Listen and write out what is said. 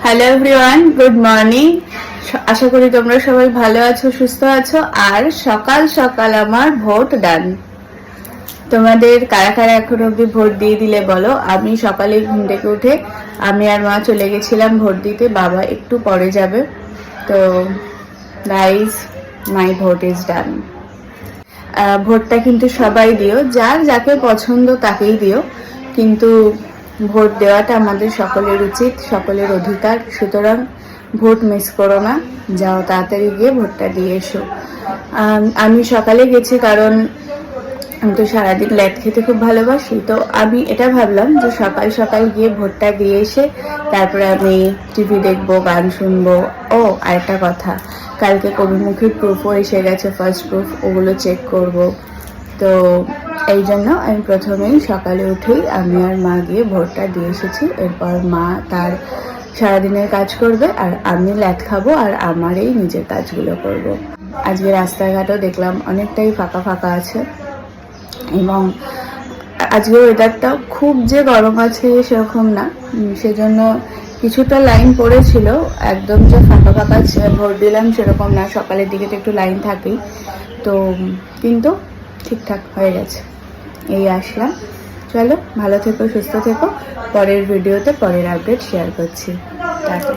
Hello everyone, good morning. আশা করি তোমরা সবাই ভালো আছো, সুস্থ আছো। আর সকাল সকাল আমার ভোট ডান। তোমাদের কারা কারা এখন অব্দি ভোট দিয়ে দিলে বলো। আমি সকালে ঘুম থেকে উঠে আমি আর মা চলে গেছিলাম ভোট দিতে, বাবা একটু পরে যাবে। তো guys, my vote is done. ভোটটা কিন্তু সবাই দিও, যার যাকে পছন্দ তাকেই দিও, কিন্তু ভোট দেওয়াটা আমাদের সকলের উচিত, সকলের অধিকার। সুতরাং ভোট মিস করো না, যাও তাড়াতাড়ি গিয়ে ভোটটা দিয়ে এসো। আমি সকালে গেছি কারণ আমি তো সারাদিন ল্যাট খেতে খুব ভালোবাসি। তো আমি এটা ভাবলাম যে সকাল সকাল গিয়ে ভোটটা দিয়ে এসে তারপরে আমি টিভি দেখবো, গান শুনবো। ও আরেকটা কথা, কালকে কবিমুখীর প্রুফও এসে গেছে, ফার্স্ট প্রুফ, ওগুলো চেক করব। তো এই জন্য আমি প্রথমেই সকালে উঠেই আমি আর মা গিয়ে ভোটটা দিয়ে এসেছি। এরপর মা তার সারাদিনের কাজ করবে আর আমি ল্যাট খাবো আর আমার এই নিজের কাজগুলো করব। আজকে রাস্তাঘাটও দেখলাম অনেকটাই ফাঁকা ফাঁকা আছে, এবং আজকে ওয়েদারটা খুব যে গরম আছে সেরকম না, সেজন্য কিছুটা লাইন পড়েছিল। একদম যে ফাঁকা ফাঁকা ভোট দিলাম সেরকম না, সকালের দিকে তো একটু লাইন থাকেই। তো কিন্তু ঠিকঠাক হয়ে গেছে, এই আসলাম। চলো, ভালো থেকো, সুস্থ থেকো। পরের ভিডিওতে পরের আপডেট শেয়ার করছি। টাটা।